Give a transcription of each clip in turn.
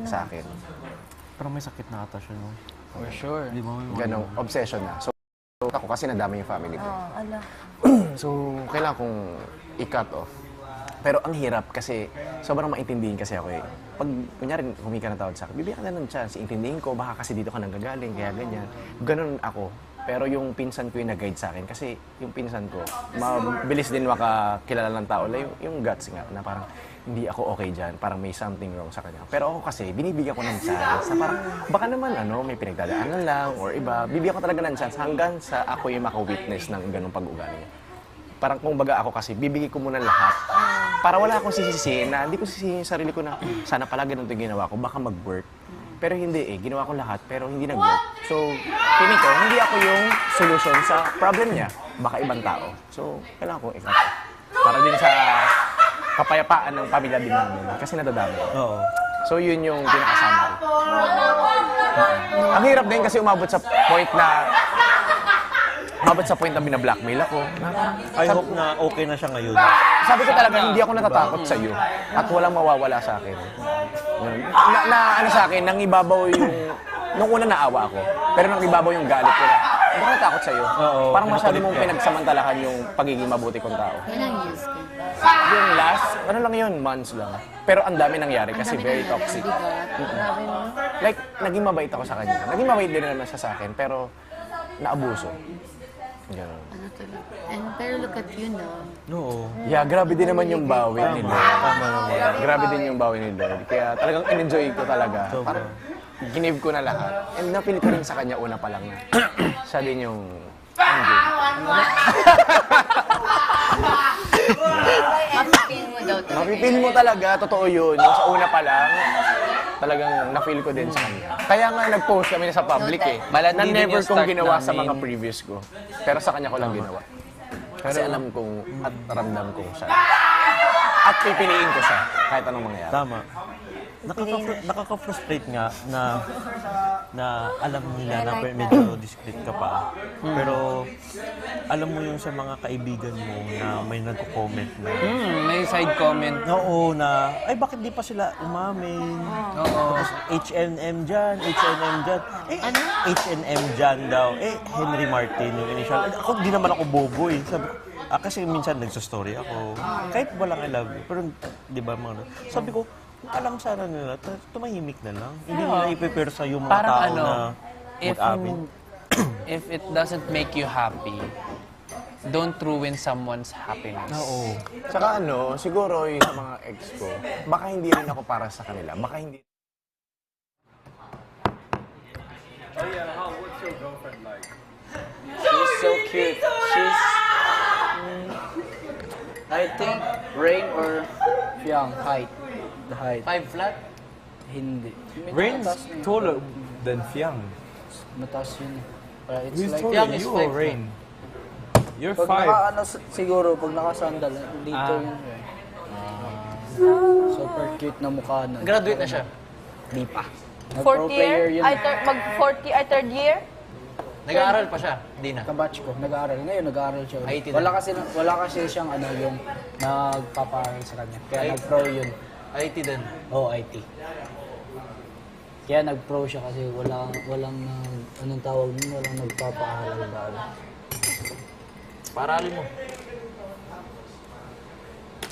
sa akin. Pero may sakit na ata siya, no? For sure. Di ba may mga Ganong obsession na. So, ako kasi nadami yung family ko. Ala. So, kailangan kong i-cut off. Pero ang hirap kasi sobrang maintindihin kasi ako eh. Pag, kunyari, humika ng tawad sa akin, bibigyan ka na ng chance. Intindihin ko, baka kasi dito ka nanggagaling, kaya ganyan. Ganon ako. Pero yung pinsan ko yung nag-guide sa akin. Kasi yung pinsan ko, mabilis din makakilala ng tao. Yung guts nga, na parang hindi ako okay dyan. Parang may something wrong sa kanya. Pero ako kasi, binibigyan ko ng chance. Na parang, baka naman may pinagdadaanan lang or iba. Bibigyan ko talaga ng chance hanggang sa ako yung maka-witness ng ganong pag-ugali niya. Parang kung baga ako kasi, bibigay ko muna lahat. Para wala akong sisisihin na, hindi ko sisisihin yung sarili ko na sana pala ganun ito ginawa ko, baka mag-work. Pero hindi ginawa ko lahat, pero hindi nag-work. So, feeling ko, hindi ako yung solution sa problem niya. Baka ibang tao. So, kailangan ko ikat. Para din sa kapayapaan ng pamilya din namin. Kasi nadadami. Oo. So, yun yung pinakasama ko. Ang hirap din kasi umabot sa point na binablackmail ako. I hope na okay na siya ngayon. Sabi ko talaga, hindi ako natatakot sa iyo at walang mawawala sa akin. Ano sa akin, nang ibabaw yung... Nung una naawa ako, pero nang ibabaw yung galit ko na, hindi ako natakot sa iyo. Parang masyado mong pinagsamantalahan yung pagiging mabuti kong tao. Yan ang use ko. Yung last, lang yun, months lang. Pero ang dami nangyari kasi very toxic. Grabe mo. Like, naging mabait ako sa kanya. Naging mabait din naman siya sa akin, pero naabuso. Ganun. Ano talaga. Pero look at you, no? Oo. Yeah, grabe din naman yung bawi ni Lord. Grabe din yung bawi ni Lord. Kaya talagang in-enjoy ko talaga. Parang ginive ko na lahat. And napili ko rin sa kanya una pa lang na siya din yung ending. Mapipin mo daw talaga. Mapipil mo talaga, totoo yun. Yung sa una pa lang, talagang na-feel ko din sa kanya. Kaya nga nag-post kami sa public eh. Na never kong ginawa sa mga previous ko. Pero sa kanya ko lang ginawa. Kasi alam kong at ramdam kong siya. At pipiliin ko siya kahit anong mangyayari. Tama. Nakaka-frustrate nga na alam nila na medyo discreet ka pa. Pero alam mo yung sa mga kaibigan mo na may nagko-comment na May side comment. oo na, ay bakit di pa sila umamin? Oo. Tapos H&M dyan. Ano? H&M dyan daw. Henry Martin yung initial. Ako, di naman ako bobo eh. Sabi ko, kasi minsan nagsastory ako. Kahit walang I love you. Pero, di ba, sabi ko, alam sana nila, tumahimik na lang. Hindi nila ipipersa yung mga Parang tao na mag-amin. if it doesn't make you happy, don't ruin someone's happiness. Oo. Saka siguro yung sa mga ex ko, baka hindi rin ako para sa kanila. Baka hindi... She's so cute. She's, I think, Rain or Fiang, height. The height. 5 flat? Hindi. Rain's Mataas na yun. taller than Fiang. Mataas yun. It's Who's like, taller Fiang than is you five or Rain? You're pag 5. siguro, pag nakasandal, dito yun. Super cute na mukha nun. Graduate na siya. Di pa. 4th year? yun. Third year? Nag-aaral pa siya. Hindi na. Kabatch ko, nag-aaral. Ngayon, nag-aaral siya. IT na. Wala kasi siyang yung nagpapaaral sa kanya. Kaya IT. nag-pro yun. IT din. IT. Kaya nag-pro siya kasi walang anong tawag nun, walang nagpapaaral ba. Paralin mo.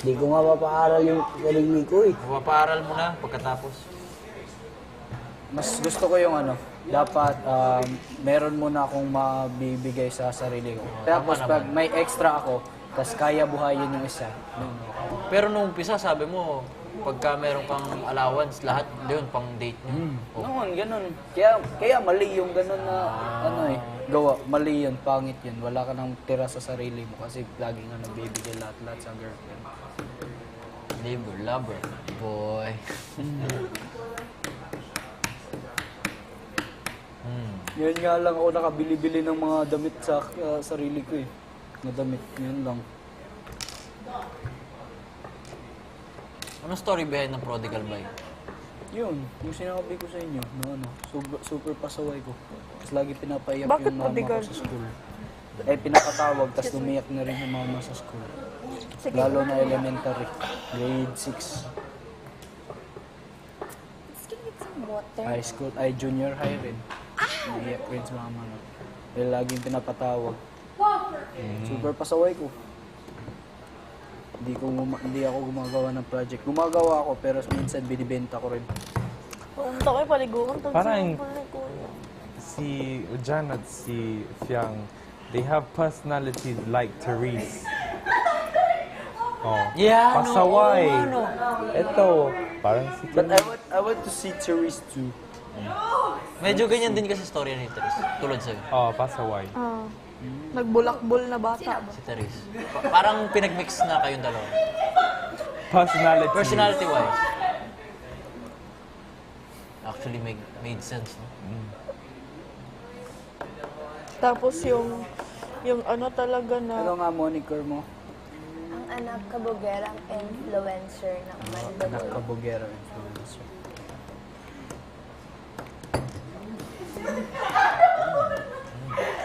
Hindi ko nga mapaaral yung sarili ko eh. Mapapaaral mo na pagkatapos. Mas gusto ko yung dapat meron muna akong mabibigay sa sarili ko. Tapos pag may extra ako, tas kaya buhayin yung isa. Pero nung umpisa, sabi mo, pagka meron kang allowance, lahat yun, pang date niyo. Noon, ganun. Kaya mali yung ganun na gawa. Mali yun, pangit yun. Wala ka nang tira sa sarili mo kasi lagi nga nagbibigay lahat-lahat sa girlfriend. Labor, lover, boy. Yan nga lang ako nakabili-bili ng mga damit sa sarili ko eh. Na damit, yun lang. Anong story behind ng prodigal bike? Yun, yung sinabi ko sa inyo, na super pasaway ko. Tapos lagi pinapaiyak Bakit yung mama prodigal? ko sa school. Pinapatawag, tapos umiyak na rin yung mama sa school. Lalo na elementary, grade 6. Water? High school, ay junior high rin. Naiyak rin sa mama. No? Dahil laging pinapatawag. Super pasaway ko. Hindi ako gumagawa ng project. Gumagawa ako pero minsan binibenta ko rin. Ang takay paliguan. Parang si Jan at si Fiang, they have personalities like Therese. Oh. Yeah, Pasaway. no. Ito, parang si But Therese. I want to see Therese too. Medyo ganyan din kasi story ni Therese. Tulad sa'yo. Oh, pasaway. Nagbulakbol na bata ba? Si Therese. Parang pinag-mix na kayong dalawa. Personality. Personality-wise. Actually, made sense, no? Tapos yung ano talaga na... Ano nga moniker mo? Ang anak kabugerang influencer ng Mandaluyong. Nakabugera influencer.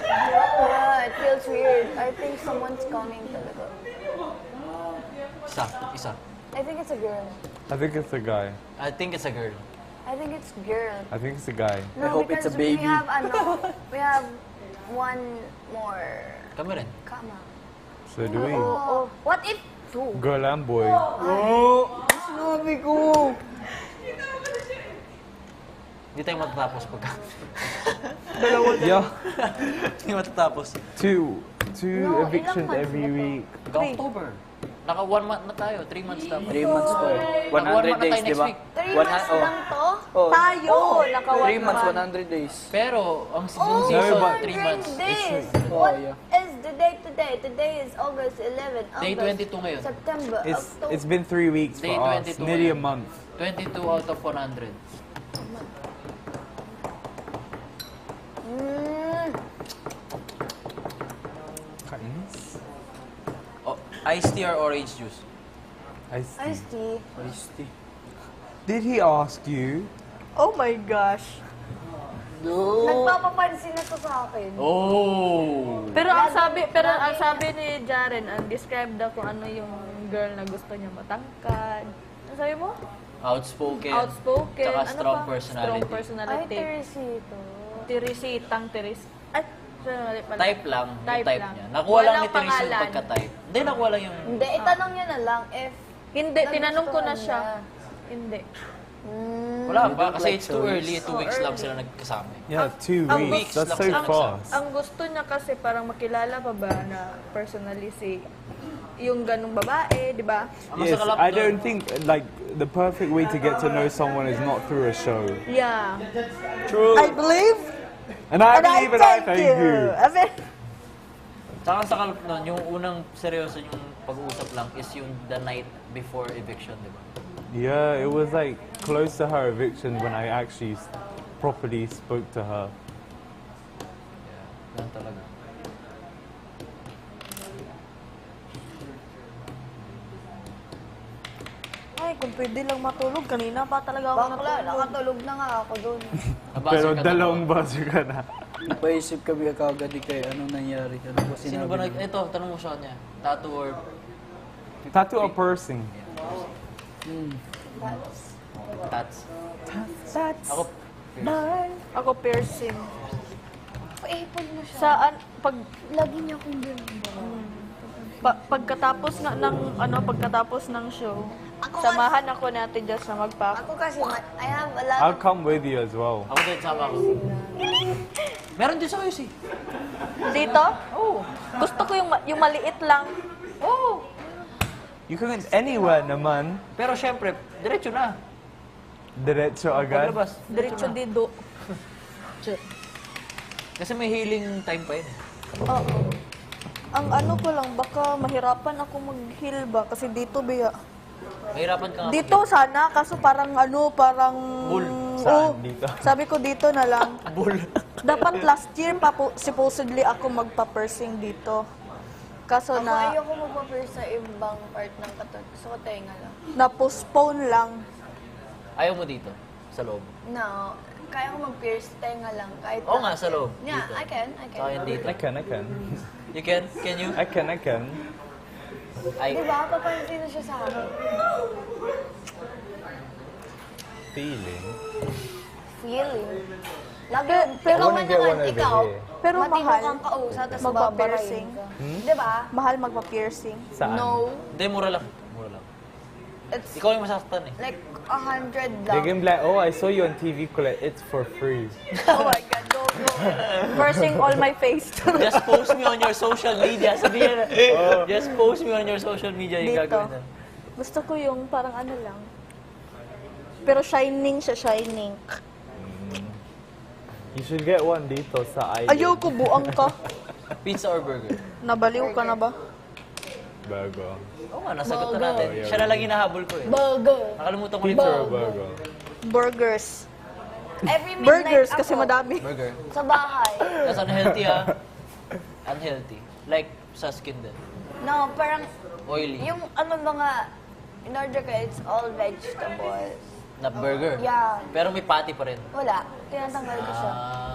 Yeah, it feels weird. I think someone's coming talaga. Isa. I think it's a girl. I think it's a guy. I think it's a girl. I think it's girl. I think it's a guy. No, hope it's because a baby. we have one more. Kami rin. Kama. So do we. Oh, what if two? Girl and boy. Sinabi ko! Hindi tayo matatapos pagka. Yeah. Hindi matatapos. Two No, evictions ilang months every na to? week. October. Naka 1 month na tayo. 3 months dapat. 3 months to eh. 100 days, di ba? 3 months lang to? Oh, Tayo! Naka 3 months, 100 days. Pero, ang Oh, season, but- 3 months. days. Oh, What yeah. is the date today? Today is August 11. Day August, 22 ngayon. September, October. It's been 3 weeks for Day us. 22 Nearly a ngayon. month. 22 out of 100. Kainis. Oh, iced tea or orange juice? Iced tea. Iced tea. Iced tea. Did he ask you? Oh my gosh. Nagpapapansin na to sa akin. Oh! Pero ang sabi ni Jaren, ang describe daw kung ano yung girl na gusto niya matangkad. Ano sabi mo? Outspoken. Outspoken. Tsaka ano strong pa? personality. Strong Ay, personality. Teresito. Tirisitang tiris. Ay, sorry pala. Type lang. Yung Type type lang. niya. Nakuha lang Walang ni Teresa yung pangalan. pagka-type. Hindi, nakuha lang yung... Hindi, itanong niya na lang if Hindi, tinanong ko na nagustuhan siya. niya. Hindi. Wala pa, don't kasi like it's too stories. early. 2 weeks lang sila nagkasama. Yeah, 2 ang weeks. weeks That's lang so sila fast. Ang gusto niya kasi parang makilala pa ba na personally si yung ganung babae, di ba? Ang Yes, masakalap I doon, don't think like the perfect way to get to know someone is not through a show. Yeah. True. I believe And I believe and I thank you. Tsaka sa kalap nun, yung unang seryoso yung pag-uusap lang is yung the night before eviction, di ba? Yeah, it was like close to her eviction when I actually properly spoke to her. Yan talaga. Ay, kung pwede lang matulog, kanina pa talaga ako Bakla, natulog. nakatulog na nga ako doon. Nabasa Pero ka na dalawang ba? buzzer ka na. Napaisip kami kagad kay anong nangyari. Ano ba Sino sinabi ba niya? ito, tanong mo sa kanya. Tattoo or... Tattoo or piercing? Tats? That's Ako, Ako piercing. Paipon mo siya. Saan pag Lagi niya akong ganun. pagkatapos nga ng pagkatapos ng show, Ako samahan ako natin just na magpa. Ako kasi, I have a lot I'll of... come with you as well. ako din, sama ko. Meron din sa kayo si. Dito? Oo. Gusto ko yung maliit lang. Oo. You can go anywhere naman. Pero syempre, diretso na. Diretso agad. Paglabas. Diretso dito. Kasi may healing time pa yun. Oo. Ang ano ko lang, baka mahirapan ako mag-heal ba? Kasi dito biya. Mahirapan ka nga. Dito sana, kaso parang parang... Bull. Saan? Oo. Dito? Sabi ko dito na lang. Bull. Dapat last year pa supposedly ako magpa-piercing dito. Kaso Ako na ayoko magpa-pierce sa ibang part ng katawan. Gusto ko tenga lang. na-postpone lang. Ayaw mo dito, sa loob. No, kaya ko mag-pierce tenga lang. Kahit Oo nga, sa loob. Yeah, Dito. I can. Saka yun dito. I can. You can? Can you? I can. Ay, Di ba? Papansin na siya sa akin. feeling. Feeling. Lagi, pero ikaw wanna man get naman, one over ikaw, here. Pero matino mahal. kang kausap, tapos Magpa-piercing. babarayin ka. Di ba? Mahal magpa-piercing. Saan? No. Hindi, mura lang. Mura lang. It's Ikaw yung masaktan eh. like 100 They lang. can be like, oh, I saw you on TV, Colette. It's for free. Oh my God, go. Pursing all my face. Just post me on your social media. Sabihin na. Just post me on your social media yung Dito. gagawin na. Gusto ko yung parang ano lang. Pero shining siya, shining. You should get one dito sa island. Ayoko, buang ka. Pizza or burger? Nabaliw ka na ba? Burger. Oo nga, nasagot na natin. Siya na lang hinahabol ko eh. Burger. Nakalimutan ko Pizza yung or burger? Burgers. Every midnight Burgers ako, kasi madami. burger. sa bahay. That's unhealthy ah. Unhealthy. Like sa skin din. No, parang Oily. yung ano mga, in order ka, it's all vegetables. Na burger. Yeah. Pero may patty pa rin. Wala. Tinatanggal ko siya.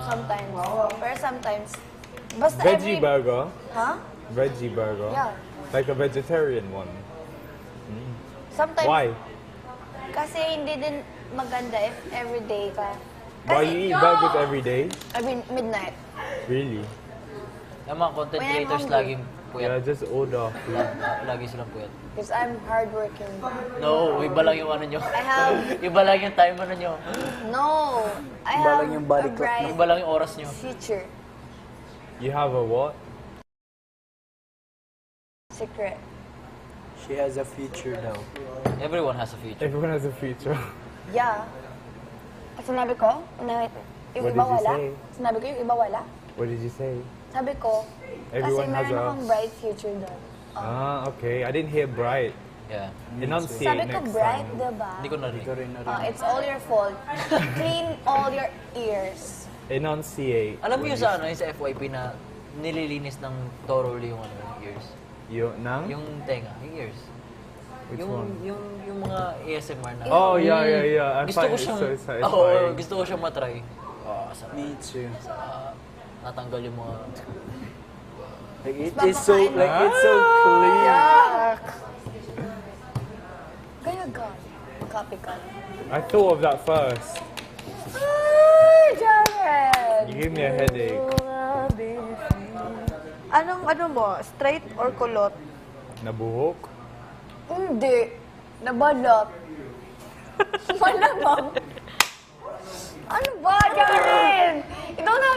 Sometimes. Pero sometimes. Basta Veggie every... burger? Huh? Veggie burger? Yeah. Like a vegetarian one? Sometimes. Why? Kasi hindi din maganda if everyday ka. Why you eat burgers every day? I mean, midnight. Really? Yung mga content When I'm creators hungry. laging Yeah, puyat. just order food. Lagi silang puyat. Because I'm hardworking. No, iba lang yung ano nyo. I have- Iba lang yung time ano nyo. No! I Iba have lang yung body a clock bright Iba lang yung oras nyo. future. You have a what? Secret. She has a future daw. Everyone has a future. Everyone has a future. Yeah. At sinabi ko, na yung What iba did you wala. say? Sinabi ko yung iba wala. What did you say? Sabi ko, Everyone kasi has meron a- akong bright future doon. Ah, okay. I didn't hear bright. Yeah. Enunciate Sabi ko next bright, time. diba? Hindi ko narinig. It's all your fault. Clean all your ears. Enunciate. Alam mo yung sa ano, yung sa FYP na nililinis ng thoroughly yung ano, yung ears. Nang? Yung tenga, yung ears. Which yung, one? yung mga ASMR na. Oh, yeah. I Gusto find ko it siyang, so satisfying. Oo, gusto ko siyang matry. Oh, sarap. Me too. Natanggal yung mga... Like it is so, like it's so clean. Kaya God, copycat. I thought of that first. Ay, Jared! You gave me a headache. Ano mo? Straight or kulot? Nabuhok? Hindi. Nabalot. Malamang. Ano ba, Jared? Ikaw na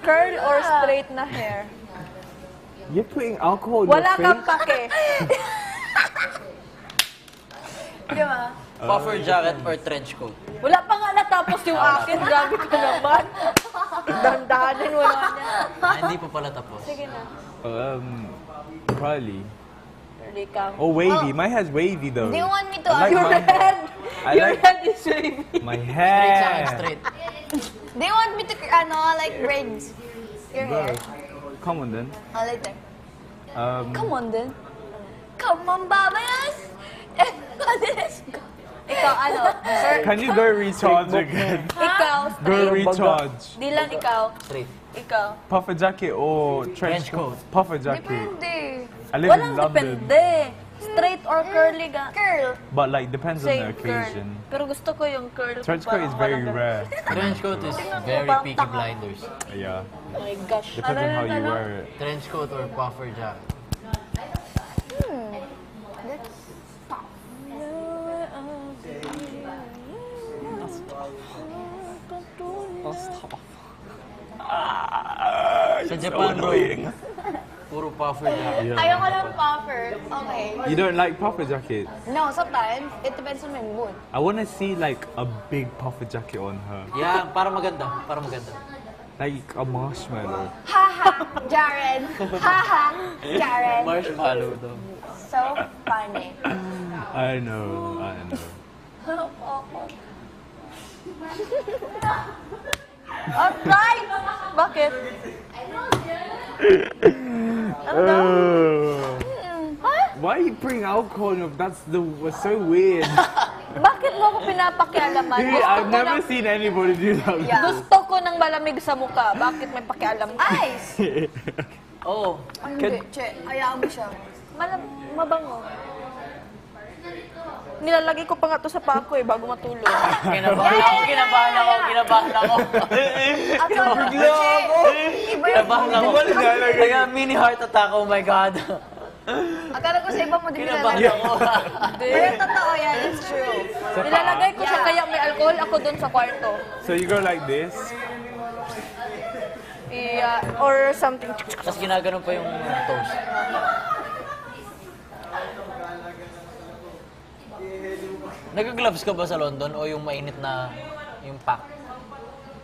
Curl or straight na hair? You're putting alcohol in Wala your kang face? pake. Di ba? Puffer jacket or trench coat. Wala pa nga natapos yung akin. Grabe ka naman. Dandahanin mo na niya. Hindi pa pala tapos. Sige na. Curly. Curly kang. Oh, wavy. My hair's wavy though. Do you want me to I like Your my, head. I Your like- head is wavy. my Straight sa akin, hair. straight. Do you want me to, like, braid your hair? Come on then. Oh, later. Um, Come on, then. Come on, babayas! Ikaw, ano? Sir, can you go recharge again? ikaw, Go straight. recharge. Di lang ikaw. Straight. Ikaw. Puffer jacket or trench Trench coat. Puffer jacket. Depende. I live Walang in London. depende. Straight or curly ga. Curl. But like depends on the Same curl. occasion. Pero gusto ko yung curl. Trench coat is very rare. Trench coat is very Peaky Blinders. Yeah. Oh my gosh. Depends on how you wear it. Trench coat or puffer jacket. Sa Japan, bro. Puro puffer jacket. Ayaw ko ng puffer. Okay. You don't like puffer jacket? No, sometimes, it depends on my mood. I want to see like a big puffer jacket on her. Yeah, para maganda. Para maganda. Like a marshmallow. Haha, Jared. Haha, Jared. Marshmallow daw. So funny. I know. Alright! Bakit? Why are you putting alcohol in your... That's so weird. Bakit mo ako pinapakialaman? Dude, I've never seen anybody do that. Gusto ko ng malamig sa mukha. Bakit may pakialam ka? Ice! Oo. Hindi, che. Hayaan mo siya. Mabango. Nilalagay ko pa nga to sa pako eh, bago matulog. Kinabahan ako. Kinabahan ako. Kaya mini heart attack, oh my God. Akala ko sa iba mo din Kinabahan nilalagay. ako. Pero totoo yan, it's true. Nilalagay ko siya kaya may alcohol ako dun sa kwarto. So you go like this. Yeah, or something. Tapos ginaganon pa yung toast. Nag-gloves ka ba sa London o yung mainit na yung pack?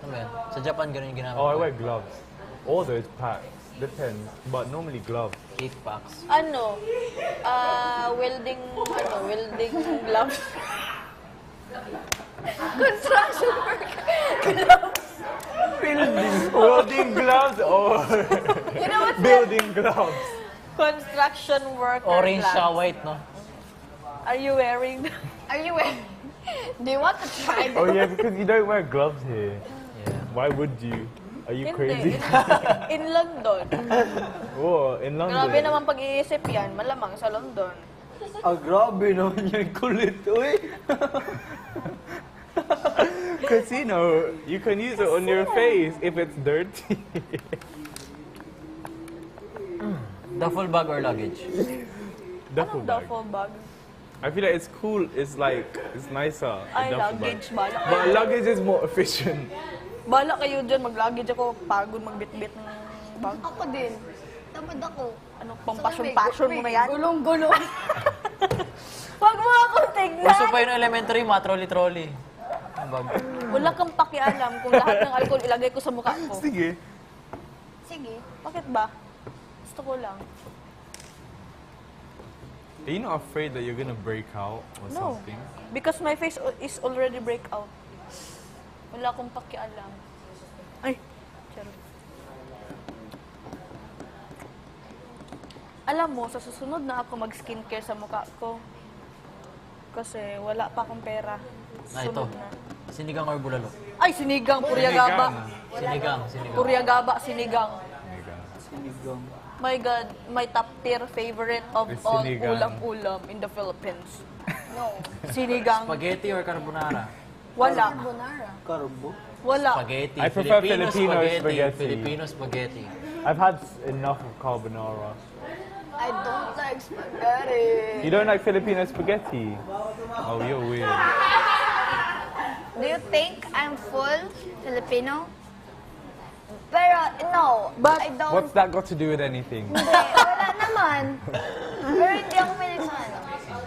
Ano ba yan? Sa Japan, ganun yung ginamit Oh, I ko. wear gloves. All those packs. Depends, but normally gloves. 8 packs. Welding gloves. Construction work. Welding gloves or You know what's building gloves. Construction worker Orange gloves. siya, white, no? Are you wearing them? Are you wearing? Do you want to try Oh yeah, because you don't wear gloves here. Yeah. Why would you? Are you Hindi. crazy? In London. Oh, in London. Grabe naman pag-iisip yan. Malamang sa London. Grabe naman yung kulit, uy. Because you know, you can use it on your face if it's dirty. Duffel bag or luggage? Duffel bag. Duffel bag. I feel like it's cool. It's like it's nicer. a Ay, duffel bag. luggage. Bala But kayo. luggage is more efficient. Bala kayo dyan. Mag-luggage ako. Pagod magbit-bit ng bag. Ako din. Tamad ako. Ano, pang passion mo na yan? Gulong-gulong. Huwag mo akong tignan. Gusto pa yung elementary, mga trolley-trolley. Ang bag. Wala kang pakialam kung lahat ng alcohol ilagay ko sa mukha ko. Sige. Sige. Bakit ba? Gusto ko lang. Are you not afraid that you're gonna break out or No. something? Because my face is already breakout. Wala akong pakialam. Ay! Charot. Alam mo, sa susunod na ako mag-skincare sa mukha ko. Kasi wala pa akong pera. Ah, ito. Sunod na. Sinigang or bulalo? Ay, sinigang, puryagaba. Sinigang. Puryagaba, sinigang. Sinigang. My God, my top tier favorite of Is all sinigang. ulam-ulam in the Philippines. No. Sinigang. Spaghetti or carbonara? Wala. Carbonara. Carbo. Wala. Spaghetti. I prefer Filipino Filipino spaghetti. Filipino spaghetti. I've had enough of carbonara. I don't like spaghetti. You don't like Filipino spaghetti? Oh, you're weird. Do you think I'm full Filipino? Pero, no. But I don't. What's that got to do with anything? Hindi, wala naman. Pero hindi ako mahilig sa ano.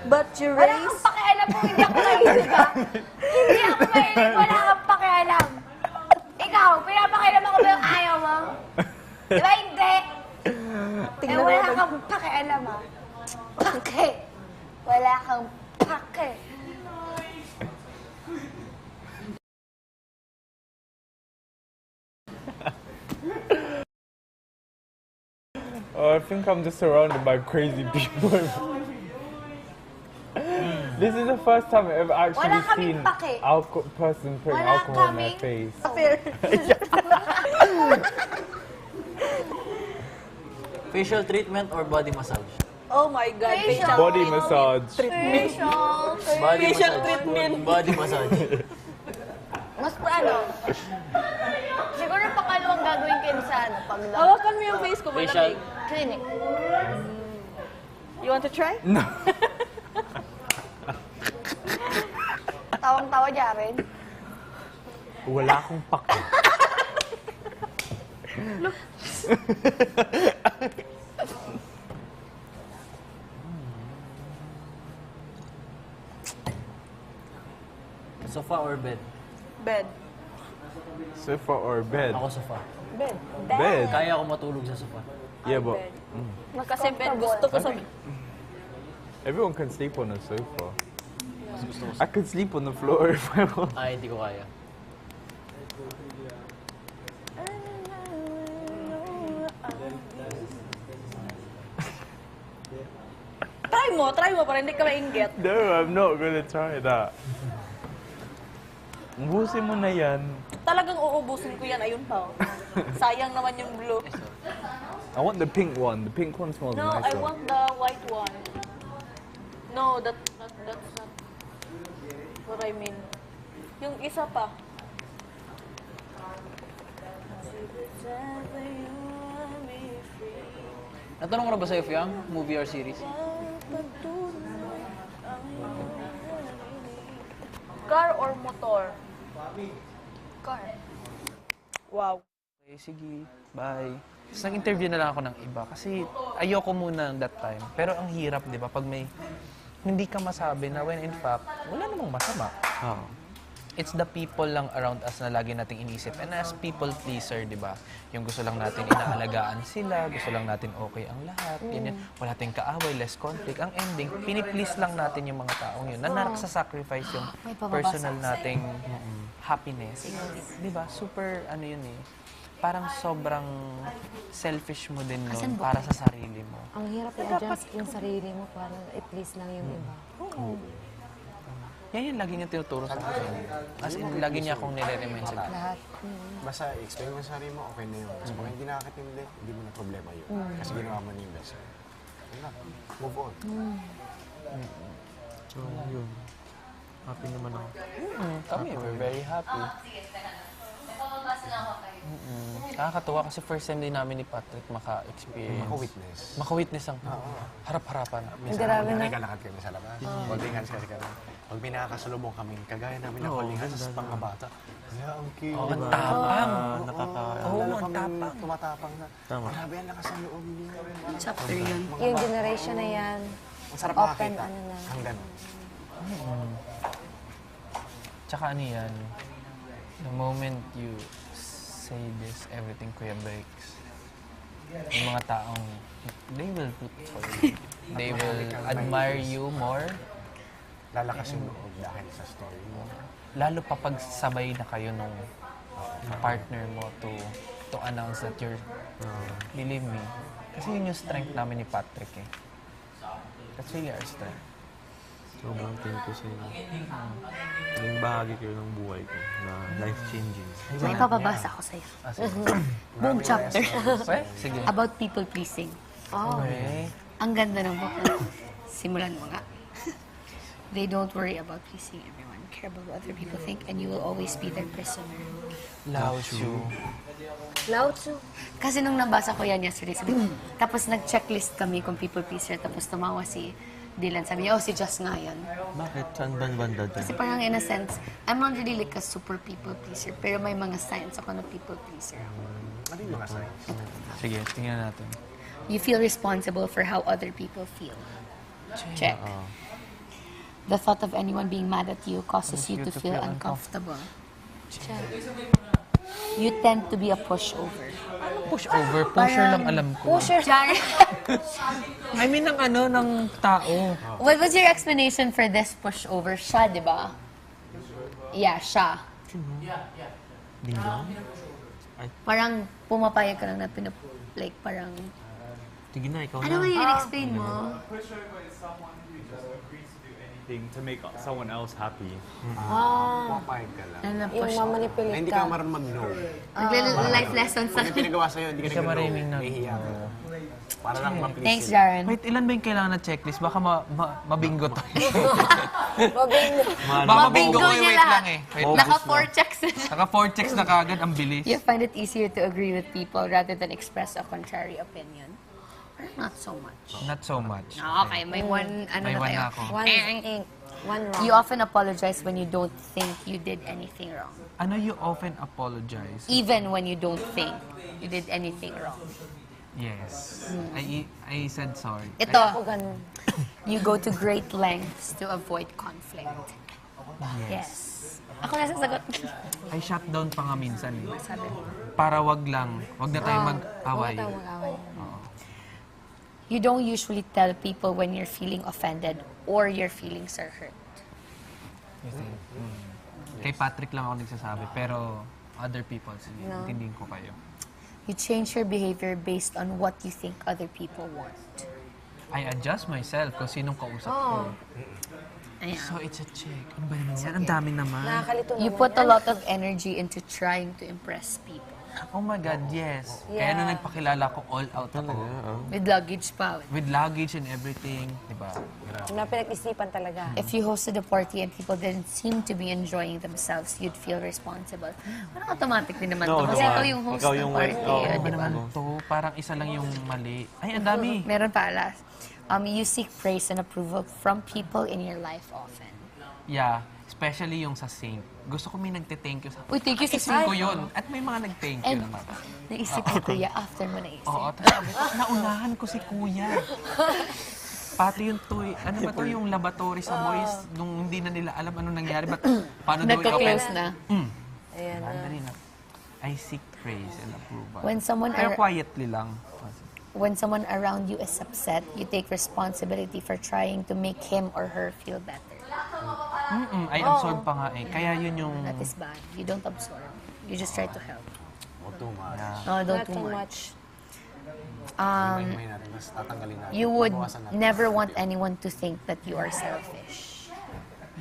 But your Wala kang race, pakialam kung hindi ako mahilig, ha? Hindi ako mahilig, wala kang pakialam. Ikaw, pinapakialam ako ba yung ayaw mo? Di ba hindi? Wala kang pakialam, ha? Pake. Wala kang pake. Oh, I think I'm just surrounded by crazy people. This is the first time I've ever actually Wala kaming seen pake. person putting Wala alcohol in their kaming- face. Facial treatment or body massage? oh my God, Facial. facial Body massage. Facial. Body Facial massage. treatment. Body massage. Mas ano? Siguro pangalawang gagawin ko yun sa ano, pag Hawakan mo yung face ko, Facial. malamig. clinic. You want to try? No. Tawang-tawa Jaren. Wala akong pake. Sofa or bed? Bed. Sofa or bed? Ako sofa. Bed. Bed. Kaya ako matulog sa sofa. Yeah, but Bed. Kasi bed, gusto ko sa... everyone can sleep on a sofa. I could sleep on the floor if I want. Ay, hindi ko kaya. Try mo para hindi ka mainggit. No, I'm not gonna try that. Ubusin mo na yan. Talagang uubusin ko yan, ayun pa. Oh. Sayang naman yung blue. I want the pink one. The pink one smells No, I nicer. want the white one. No, that's not. what I mean. Yung isa pa. Natanong ko na ba sa'yo, Fiang? Movie or series? Car or motor? Car. Wow. Okay, sige. Bye. Tapos nag-interview na lang ako ng iba kasi ayoko muna that time. Pero ang hirap, di ba? Pag may hindi ka masabi na when in fact, wala namang masama. Oo. It's the people lang around us na lagi nating inisip. And as people pleaser, di ba? Yung gusto lang natin inaalagaan sila, gusto lang natin okay ang lahat, ganyan. Wala tayong kaaway, less conflict. Ang ending, piniplease lang natin yung mga taong yun. Na naksasacrifice yung May pababasa personal ako nating happiness. Di ba? Super, ano yun eh. Parang sobrang selfish mo din nun para sa sarili mo. Ang hirap i-adjust yung sarili mo para i-please lang yung iba. Yan yung lagi niya tinuturo sa akin. As in, lagi niya akong nire-remind sa lahat. Lahat. Basta explain mo sa sarili mo, okay na yun. Kasi pag hindi nakakatindi, hindi mo na problema yun. Kasi ginawa mo na yung best. Yun lang. Move on. So, yun. Happy naman ako. Kami, we're very happy. Nakakatuwa kasi first time din namin ni Patrick maka-experience. Maka-witness. Maka-witness ang harap-harapan. Minsan Grabe na. naglalakad kami sa labas. Holding hands kasi kami. Pag may nakakasalubong kami, kagaya namin ng holding hands sa mga bata. Yeah, ang cute. Oh, ang tapang. Nakaka- Lalo pag may tumatapang na. Tama. Grabe, ang lakas ng loob niya. Chapter yun. Yung generation na yan, Ang sarap Open, makakita. ano na. Hanggang. Tsaka ano yan, the moment you say this, everything kuya breaks. Yung mga taong, they will root for you. They will admire you more. Lalakas yung loob dahil sa story mo. Lalo pa pag sabay na kayo nung partner mo to announce that you're, believe me. Kasi yun yung strength namin ni Patrick eh. That's really our strength. Sobrang thank you sa inyo. Naging bahagi kayo ng buhay ko na life-changing. May papabasa ako sa'yo. Buong chapter. Okay? Sige. About people pleasing. Okay. Ang ganda ng book. Simulan mo nga. They don't worry about pleasing everyone. Care about what other people think and you will always be their prisoner. Lao Tzu. Lao Tzu. Kasi nung nabasa ko yan yesterday, sabi ko, tapos nag-checklist kami kung people pleaser, tapos tumawa si Dylan. Sabi niya, oh, si Just nga yan. Bakit? Saan banda dyan? Kasi parang in a sense, I'm not really like a super people pleaser, pero may mga signs ako na people pleaser. Ano yung mga signs? Sige, tingnan natin. You feel responsible for how other people feel. Check. The thought of anyone being mad at you causes you to feel uncomfortable. Check. You tend to be a pushover. Pushover? Pusher lang alam ko. Pusher. I mean, ng tao. What was your explanation for this pushover? Siya, di ba? Yeah, siya. Dingdong? Parang pumapayag ka lang na like parang... Sige na, ikaw Ano na. ba yung explain mo? To make someone else happy. Pumapayag ka lang. Na Yung push. mamanipulate Hindi ka. ka marunong mag-no. Life lessons Pag yung pinagawa sa'yo, hindi ka Siya nag-no. maraming Nahihiya ka. Para lang ma-please Thanks, sila. Jaren. Wait, ilan ba yung kailangan na checklist? Baka mabingo to. Baka Mabingo mabingo ko niya wait lahat. lang eh. Wait lang. Naka 4 checks na siya. Naka 4 checks na kagad, ang bilis. You find it easier to agree with people rather than express a contrary opinion? Or not so much? Not so much. Okay, may one, ano May na one kayo? na ako. One ink, one wrong. You often apologize when you don't think you did anything wrong. Ano you often apologize? Even when you don't think you did anything wrong. Yes. I said sorry. Ito, Ganun. you go to great lengths to avoid conflict. Yes. Ako na sasagot. I shut down pa nga minsan eh. Sabi mo. Para wag na tayo mag-away. Huwag tayo mag-away. You don't usually tell people when you're feeling offended or your feelings are hurt. You think? Kay Patrick lang ako nagsasabi, pero other people, sige, intindihin ko kayo. You change your behavior based on what you think other people want. I adjust myself kung sinong kausap ko. Ayan. So, it's a check. Ano ba naman yan? Ang dami naman. Nakakalito You naman put a yan. lot of energy into trying to impress people. Oh my God, yes. Kaya nung nagpakilala ko, all out ako. With luggage pa. With luggage and everything, di ba? Na pinag-isipan talaga. If you hosted a party and people didn't seem to be enjoying themselves, you'd feel responsible. Parang automatic din naman to. Kasi ikaw yung host ng party. Ano ba di ba? naman to? Parang isa lang yung mali. Ay, ang dami. Meron pa, last. You seek praise and approval from people in your life often. Yeah, especially yung sa Saint. Gusto ko may nagte-thank you sa... Uy, thank you sa Isip ko yun. At may mga nag-thank you And naman. naisip ko, Kuya, after mo naisip. Oo, tapos sabi ko, naunahan ko si Kuya. Pati yung toy, ano ba to yung laboratory sa boys, nung hindi na nila alam ano nangyari, but paano daw Nagka-close na. Ayan na. Dali na. I seek praise and approval. When someone Pero quietly lang. When someone around you is upset, you take responsibility for trying to make him or her feel better. I absorb pa nga eh. Kaya yun yung... That is bad. You don't absorb. You just try to help. Too much. No, don't Not too too much. May natin, mas tatanggalin natin. You would Bawasan natin. never want anyone to think that you are selfish.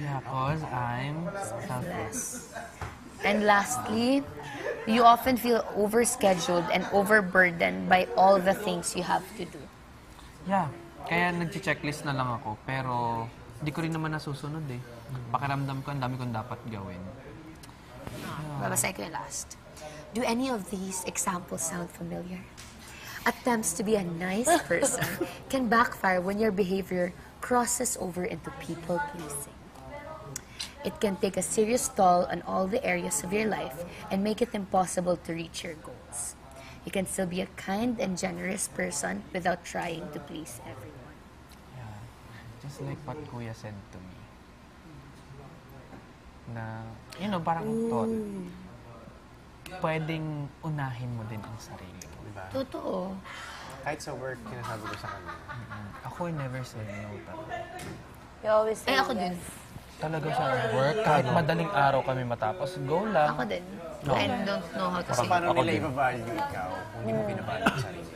Yeah, cause I'm selfless. And lastly, you often feel overscheduled and overburdened by all the things you have to do. Yeah. Kaya nag-checklist na lang ako. Pero hindi ko rin naman nasusunod eh. Pakiramdam ko, ang dami kong dapat gawin. Babasay ko yung last. Do any of these examples sound familiar? Attempts to be a nice person can backfire when your behavior crosses over into people-pleasing. It can take a serious toll on all the areas of your life and make it impossible to reach your goals. You can still be a kind and generous person without trying to please everyone. Yeah. Just like what Kuya said to me. Na, you know, parang thought. Pwedeng unahin mo din ang sarili mo. Diba? Totoo. Kahit sa work, kinasabi ko sa kanya. Ako never say no talaga. You always say Ako yes. din. Talaga sa work, kahit madaling araw kami matapos, go lang. Ako din. I don't know how to say. Paano Ako nila din. i-value ikaw kung hindi mo pinavalue ang sarili?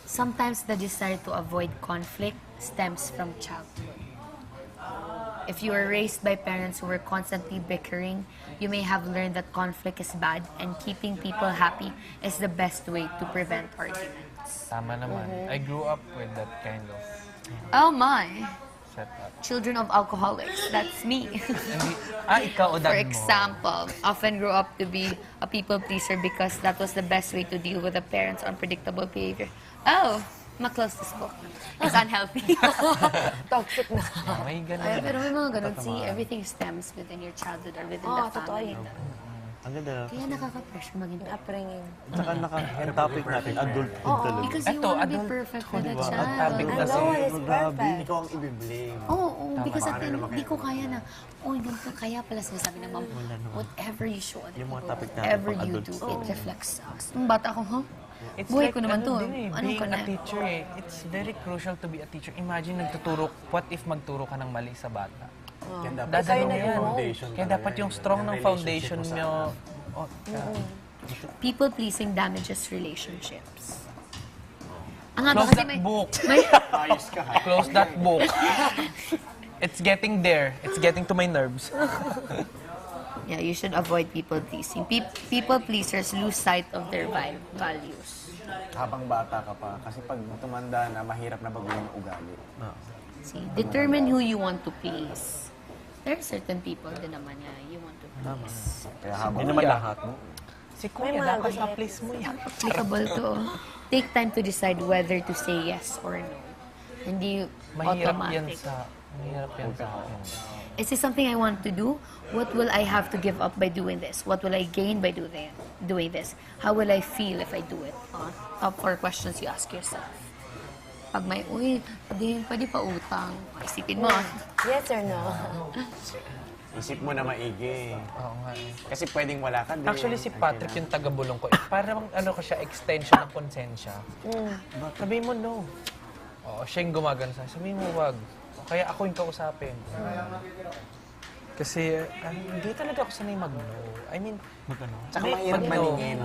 Sometimes the desire to avoid conflict stems from childhood. If you were raised by parents who were constantly bickering, you may have learned that conflict is bad and keeping people happy is the best way to prevent arguments. Tama naman. I grew up with that kind of Oh my! setup. Children of alcoholics, that's me. Ikaw o For dad mo? example, often grew up to be a people pleaser because that was the best way to deal with a parent's unpredictable behavior. Oh, ma-close this book. It's unhealthy. Toxic na. May Ay, ganun. pero may mga ganun. See, everything stems within your childhood or within the totoo family. yun. Ang ganda. Kaya nakaka-pressure maging Upbringing. Tsaka ang topic natin, adulthood talaga. Because you Eto, wanna be adult- perfect for the Ang child. topic And kasi, no one is perfect. Ikaw ang ibiblame. Oo, because at the end, hindi ko kaya na, ganito, kaya pala sinasabi ng mom, whatever you show, Yung mga topic natin, whatever pang you adults. do, it reflects sa us. Yung bata ko, it's buhay like, ko naman to. din eh, Anong being a connect? teacher eh. It's very crucial to be a teacher. Imagine nagtuturo, what if magturo ka ng mali sa bata? Kaya dapat Dadalo yung yan. foundation Kaya talaga dapat yung eh. strong ng Yung foundation relationship mo nyo. Oh, People-pleasing damages relationships. Ang nga ba Close kasi that book. may Ayos ka ha. Close that book. It's getting there. It's getting to my nerves. Yeah, you should avoid people-pleasing. People-pleasers lose sight of their values. Habang bata ka pa, kasi pag tumanda na, mahirap na baguhin ang ugali. See, determine who you want to please. There are certain people din naman na you want to please. Kaya habang Hindi naman lahat, no? Si Kuya, dapat ma-please mo yan. Applicable to. Take time to decide whether to say yes or no. Hindi Mahirap yan automatic. sa akin. Is this something I want to do? What will I have to give up by doing this? What will I gain by doing this? How will I feel if I do it? Top 4 questions you ask yourself. Pag may, pwede pa utang. Isipin mo. Yes or no? Isip mo na maigi. Oo nga eh. Kasi pwedeng wala ka din. Actually, si Patrick yung taga-bulong ko. Parang ano ko siya, extension ng konsensya. Sabihin mo no. Oo, siya yung gumagano sa akin. Sabihin mo wag. Kaya ako yung kausapin. Kasi hindi talaga ako sanay mag-no. I mean, Tsaka mahirap maningil.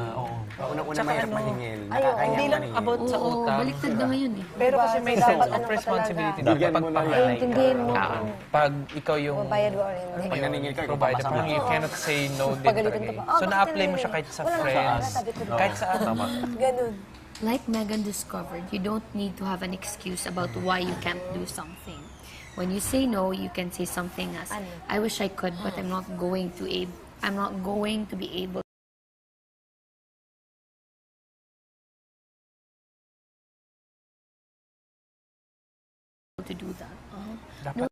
Unang-una mahirap maningil. Nakakaya hindi lang maningil. about sa Oo, utang. baliktad na ngayon eh. Pero kasi may Dapat sense ano of ka responsibility talaga. dapat pag pahalay ka. Intindihin mo. Pag ikaw yung Bayad mo or hindi. Pag naningil ka, ikaw provider, papasama. parang you cannot say no din Pagalitan talaga. ka So pa. Bakit na-apply mo hindi? siya kahit sa Wala friends, sabi ko, kahit sa ano. Ganun. Like Megan discovered, you don't need to have an excuse about why you can't do something. When you say no, you can say something as, I wish I could, but I'm not going to be able to do that. Dapat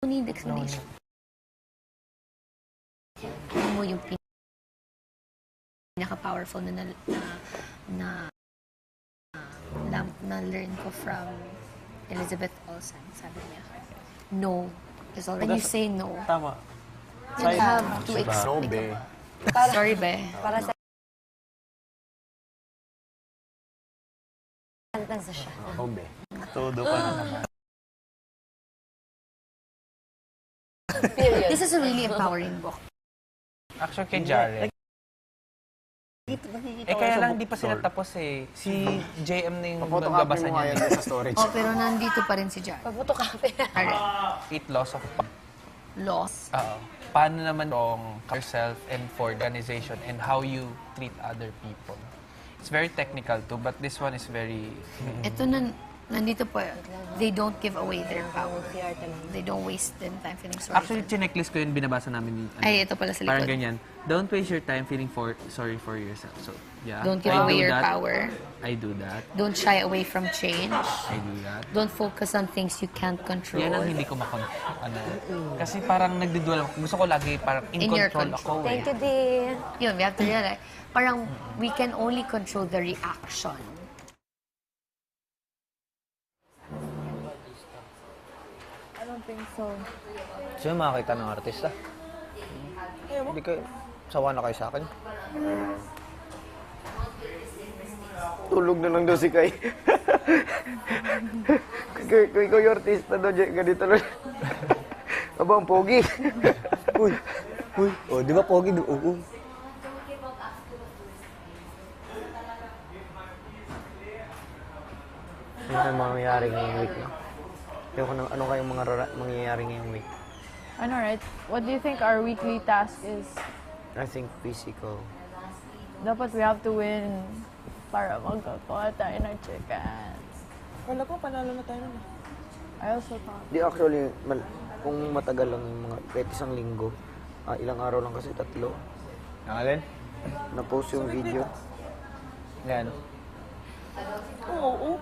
No need explanation. Ano mo yung pinaka-powerful na learn ko from Elizabeth Olsen. Sabi niya, no is already. When you say no, Tama. you have to No, explain. be. Sorry, be. Para sa... Sentence siya. No, be. Todo pa na naman. This is a really empowering book. actually kay Jared. Kaya lang hindi pa sila tapos eh. Si JM na yung Photocopy magbabasa mo nga niya. yan sa storage. Oh, pero nandito pa rin si Jared. Pag-photocopy. Alright. 8 laws of Loss. paano naman wrong yourself and for the organization and how you treat other people. It's very technical too, but this one is very... Ito nandito po, they don't give away their power. They don't waste their time feeling sorry. Actually, chinecklist ko yun, binabasa namin. Ay, ito pala sa likod. Parang ganyan. Don't waste your time feeling sorry for yourself. So, yeah. Don't give I away do your that. power. I do that. Don't shy away from change. I do that. Don't focus on things you can't control. Yan ang hindi ko kasi parang nagdidual ako. Gusto ko lagi parang in In your control ako Thank eh. you, dear. Yun, we have to realize. Parang we can only control the reaction. I don't think so. Gusto niyo makakita ng artista? Hindi kayo, sawa na kayo sa akin. Tulog na lang daw si Kai. Kung ikaw yung artista daw, ganito lang. Aba, ang pogi. Uy, oh, di ba pogi? Oo. Ano ang mangyayari ngayong week na? Ano kayong mga mangyayari ngayong week? I know, right? What do you think our weekly task is? I think physical. Dapat we have to win para magkakuha tayo ng chicken. Wala ko, panalo na tayo nun. I also thought. Di actually, kung matagal lang yung mga, kahit isang linggo, ilang araw lang kasi 3. Ang alin? Na-post yung video. Yan. Oo.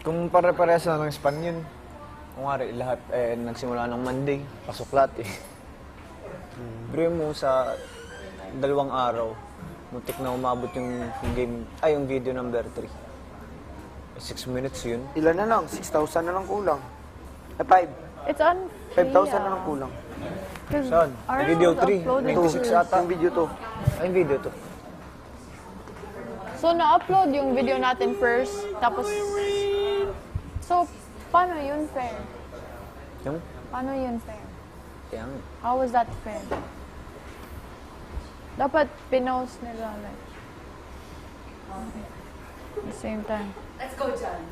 Kung pare-parehas na ng span yun, kung nga lahat nagsimula ng Monday, pasok lahat eh. Pero mo sa 2 araw, muntik na umabot yung game, yung video number 3. 6 minutes yun. Ilan na lang? 6,000 na lang kulang. 5. It's on 5,000 na lang kulang. Saan? Video 3, uploaded 96 first. ata. Yung video to. Ay, yung video to. So, na-upload yung video natin first, tapos... So, paano yun fair? Yung? Paano yun fair? Yang. How was that fair? Dapat pinost nila, like... At the same time. Let's go, John.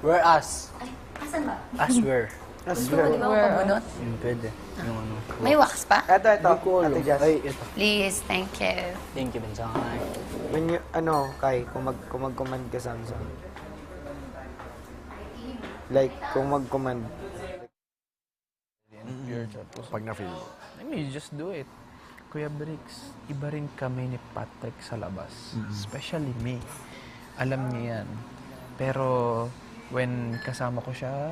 Where us? Asan ba? Us where? Gusto mo di ba pabunot? Pwede. Yung ano. May wax pa? Ito. Ate Jazz. Ay, ito. Please, thank you. Thank you, Bensang. When you, Kai, kung mag-command ka Samsung. Like, kung mag-command. Pag na-feel mo. I mean, you just do it. Kuya Briggs, iba rin kami ni Patrick sa labas. Especially me. Alam niya yan. Pero, when kasama ko siya,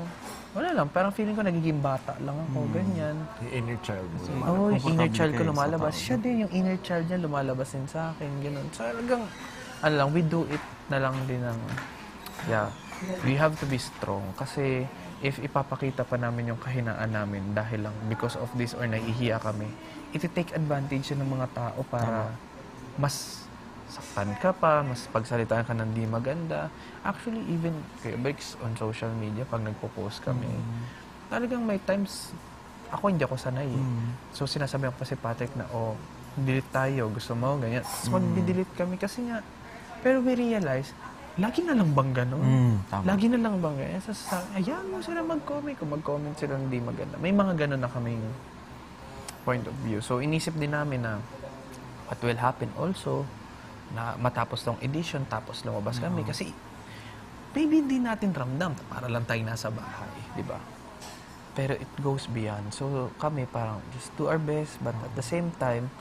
wala lang. Parang feeling ko nagiging bata lang ako. Ganyan. Yung inner child mo. Oo, yung inner child ko lumalabas. Siya din, yung inner child niya lumalabas din sa akin. Ganun. So, talagang, ano lang, we do it na lang din ng, yeah. We have to be strong. Kasi, if ipapakita pa namin yung kahinaan namin dahil lang because of this or naihiya kami, iti-take advantage yun ng mga tao para mas saktan ka pa, mas pagsalitaan ka ng di maganda. Actually, even Kuya Briggs on social media, pag nagpo-post kami, talagang may times, ako hindi ako sanay eh. So sinasabi ko pa si Patrick na, delete tayo, gusto mo, ganyan. Tapos mag-delete kami kasi nga, pero we realize, lagi na lang bang gano'n? Lagi na lang bang ganyan? Ayan mo sila mag-comment. Kung mag-comment sila hindi maganda. May mga gano'n na kaming point of view. So inisip din namin na what will happen also, na matapos tong edition, tapos lumabas kami. Kasi maybe hindi natin ramdam, para lang tayo nasa bahay, di ba? Pero it goes beyond. So kami parang just do our best, but at the same time,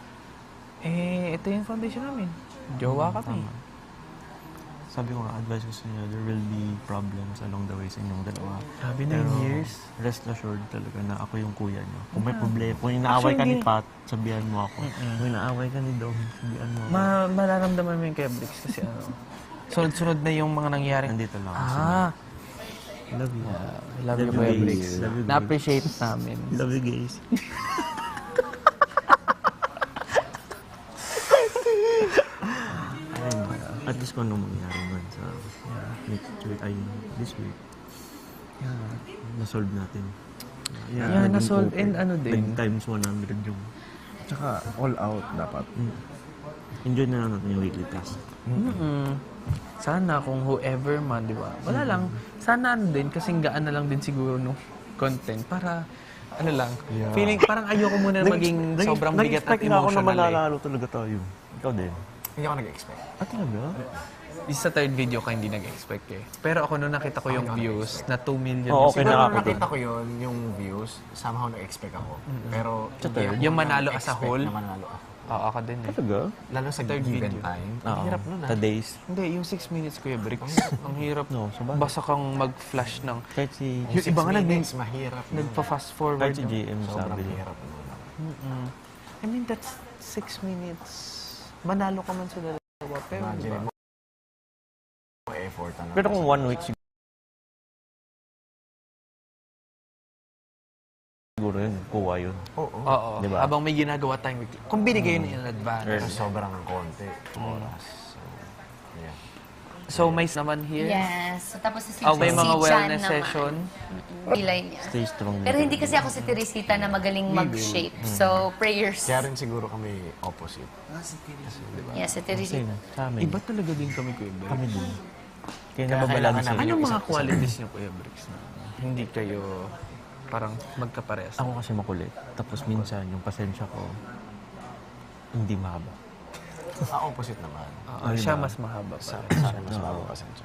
ito yung foundation namin. Jowa kami. Sabi ko nga, advice ko sa inyo, there will be problems along the way sa inyong dalawa. Grabe, 9 years. Rest assured talaga na ako yung kuya niyo. Kung may problema, kung inaaway ka ni Pat, sabihan mo ako. Kung inaaway ka ni Dom, sabihan mo ako. Mararamdaman mo yung kay Bricks kasi sunod-sunod na yung mga nangyari. Nandito lang. Love you. Love you, Kuya Bricks. Na-appreciate namin. Love you, guys. At least kung ano mangyari man sa next week, this week, na-solve natin. Na-solve and ano din. Times 100 yung... Tsaka all out dapat. Enjoy na lang natin yung weekly task. Sana kung whoever man, di ba? Wala lang. Sana ano din, kasing gaan na lang din siguro no content para ano lang. Feeling parang ayoko muna maging sobrang bigat at Nag-expect na ako na emotional manlalalo talaga tayo. Ikaw din. Hindi ako nag-expect. Talaga? Sa third video ka hindi nag-expect eh. Pero ako nung nakita ko yung views na 2 million. Oo, okay Siguro na nung ako. nakita ko yun, yung views, somehow nag-expect ako. Pero hindi ako Yung manalo as a nag-expect whole? na manalo ako. Oo, ako din eh. Talaga? Lalo sa Third given video. time. Oo. Ang hirap nun Sa days. Hindi, yung 6 minutes Kuya Bricks. Ang hirap. No, sabagay. Basta kang mag-flash ng... Kahit si... Yung iba nga mahirap. nagpa-fast forward. Kahit si JM Sobrang sabi niya. hirap nun. I mean, that's 6 minutes. Manalo ka man sa dalawa. Pero Imagine diba? mo effort. Ano, Pero kung 1 week siguro yun, kuha yun. Oo. Diba? Habang may ginagawa tayong weekly. Kung binigay yun in advance. Pero sobrang konti. Oras. So, yeah. So, may naman here. Yes. So, tapos si May mga Chan wellness naman. session. Pilay niya. Stay strong. Pero hindi kasi ako si Teresita na magaling mag-shape. So, prayers. Kaya rin siguro kami opposite. Yes, si Teresita. Same. Sa amin. Iba talaga din kami, Kuya Bricks. Kami din. Kaya Kaya nababalansin. kailangan namin Anong yung mga isa't qualities niyo, Kuya Bricks, na hindi kayo parang magkaparehas? Ako kasi makulit. Tapos minsan, yung pasensya ko, hindi mahaba. Opposite naman. Siya mas mahaba pa. Sa akin mas mababa pasensya.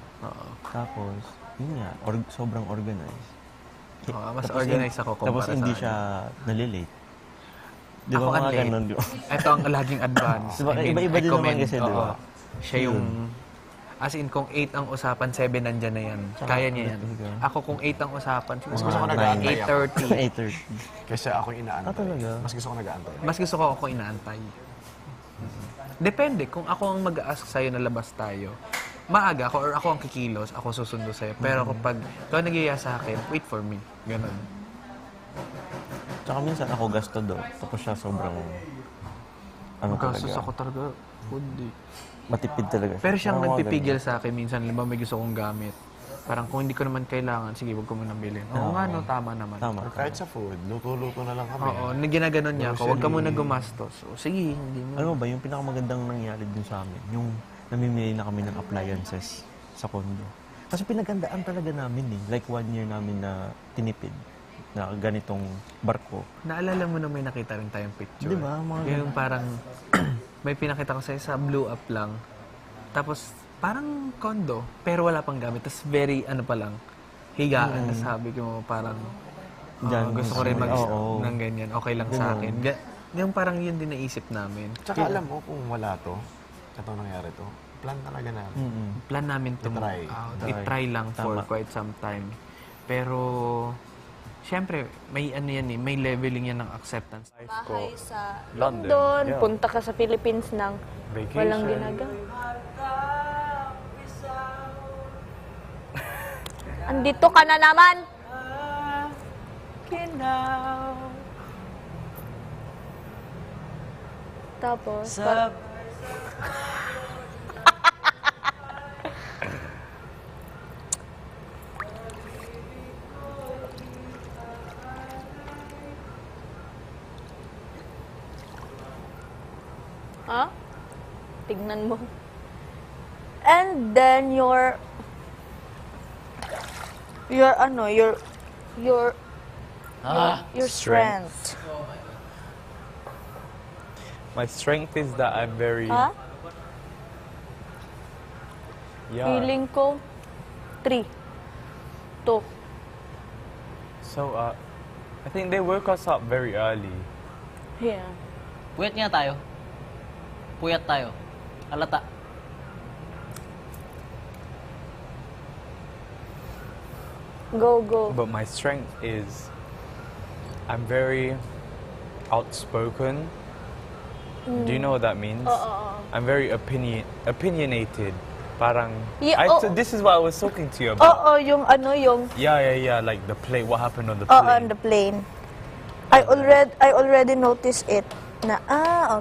Tapos, yun nga, sobrang organized. Mas organized ako Tapos kumpara hindi sa siya nalilate. Di ba Ako mga unlate. ganun, di ba? Ito ang laging advance. Diba, iba-iba din naman kasi, di ba? Siya yung... As in, kung 8 ang usapan, 7 nandyan na yan. Kaya niya yan. Ako kung 8 ang usapan, Mas gusto ko nag-aantay ako. 8:30. Kasi ako yung inaantay. talaga? Mas gusto ko nag-aantay. Mas gusto ko ako inaantay. Depende. Kung ako ang mag-ask sa'yo na labas tayo, maaga ako or ako ang kikilos, ako susundo sa'yo. Pero kapag ikaw nag-iaya sa akin, wait for me. Ganun. Tsaka minsan ako gasto do. Tapos siya sobrang... Magkasus ako talaga. Kundi. Matipid talaga siya. Pero siyang Parang mga nagpipigil sa akin minsan, limba may gusto kong gamit. Parang kung hindi ko naman kailangan, sige, huwag ko munang bilhin. Oo nga, no, tama naman. Tama. Or kahit sa food, luto-luto na lang kami. Oo, ginaganon niya ako, huwag ka muna gumastos. So, sige, hindi mo. Alam mo ba, yung pinakamagandang nangyari din sa amin, yung namimili na kami ng appliances sa condo. Kasi pinagandaan talaga namin eh. Like 1 year namin na tinipid na ganitong barko. Naalala mo na may nakita rin tayong picture. Di ba? Yung parang, may pinakita ko sa'yo sa Blue Up lang. Tapos, parang condo, pero wala pang gamit. Tapos very, ano pa lang, higaan. Tapos sabi ko parang, gusto ko rin ng ganyan. Okay lang sa akin. Yung parang yun din naisip namin. Tsaka alam mo kung wala to, ito nangyari to, plan talaga namin. Plan namin to I-try. i-try lang for quite some time. Pero, syempre, may ano yan eh, may leveling yan ng acceptance. Bahay sa London, punta ka sa Philippines ng walang ginagawa. Andito ka na naman! Tapos, Ha? Tignan mo. And then your strength. My strength is that I'm very... Ha? Yeah. Feeling ko 3. 2. So, I think they woke us up very early. Yeah. Puyat nga tayo. Puyat tayo. Halata. Go. But my strength is I'm very outspoken. Do you know what that means? I'm very opinionated. Parang this is what I was talking to you about. yung Yeah, like the play, what happened on the play. on the plane. I already noticed it. Na,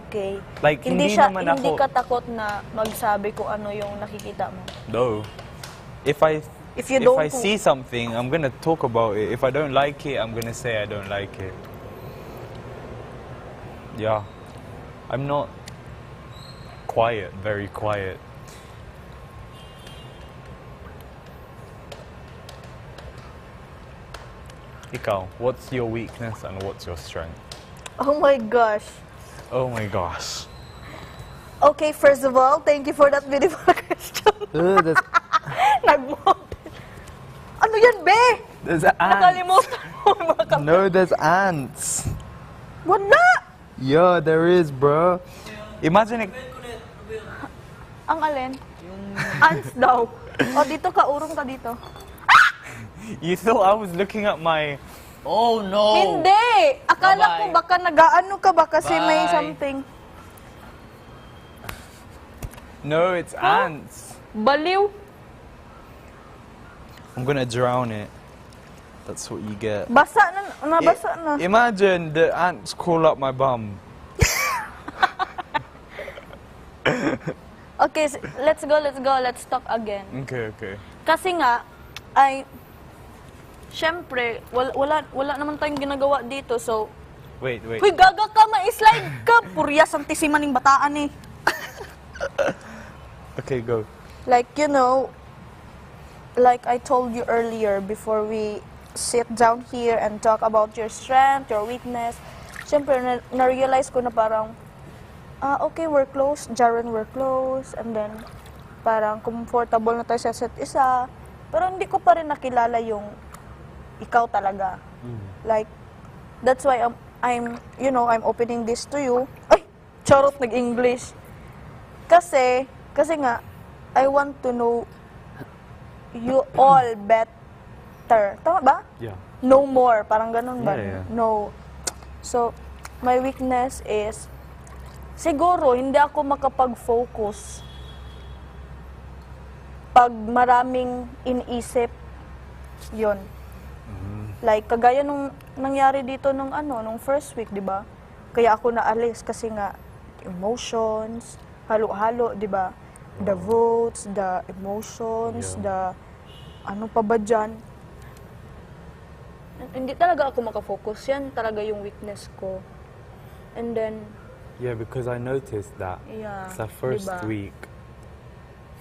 okay. Like, hindi naman hindi ako- ka takot na magsabi kung ano yung nakikita mo. No. If I see something, I'm gonna talk about it. If I don't like it, I'm gonna say I don't like it. Yeah. I'm not quiet, very quiet. Ikaw, what's your weakness and what's your strength? Oh my gosh. Oh my gosh. Okay, first of all, thank you for that beautiful question. Nag-mop. Ano yan, be? There's ants. Nakalimutan mo yung mga kap- No, there's ants. Wala! Yeah, there is, bro. Imagine it. Ang alin? Ants daw. O, dito ka, urong ka dito. You thought I was looking at my... Oh, no! Hindi! Akala ko Bye-bye. baka nag-ano ka ba kasi may Bye. something. No, it's ants. Baliw. I'm gonna drown it. That's what you get. Basa na, nabasa na. Imagine the ants crawl up my bum. Okay, let's go. Let's talk again. Okay. Kasi nga, syempre, wala naman tayong ginagawa dito, so, Wait. huy, gaga ka, ma-slide ka. Purya, santisiman ng bataan eh. Okay, go. Like, you know, like I told you earlier, before we sit down here and talk about your strength, your weakness, syempre, na-realize ko na parang, okay, we're close, Jaren, we're close, and then, parang comfortable na tayo sa set isa, pero hindi ko pa rin nakilala yung ikaw talaga. Like, that's why I'm opening this to you. Ay, charot, nag-English. Kasi nga, I want to know you all better. Tama ba? Yeah. No more. Parang ganun ba? Yeah. No. So, my weakness is, siguro, hindi ako makapag-focus pag maraming iniisip, yun. Like, kagaya nung nangyari dito nung first week, di ba? Kaya ako naalis kasi nga, emotions, halo-halo, di ba? The votes, the emotions, the ano pa ba dyan. Hindi talaga ako makafocus. Yan talaga yung weakness ko. And then, Yeah, because I noticed that Yeah, sa first diba? week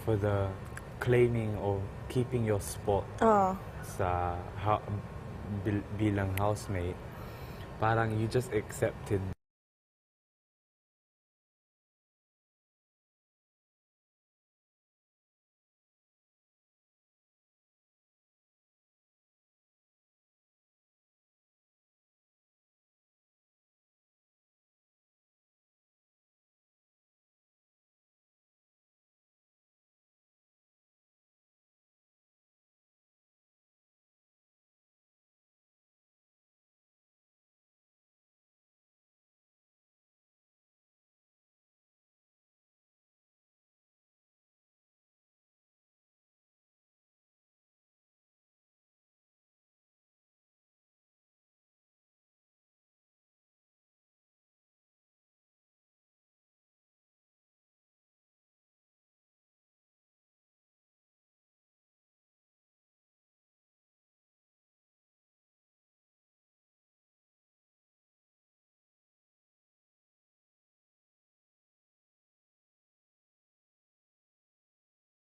for the claiming or keeping your spot sa bilang housemate, parang you just accepted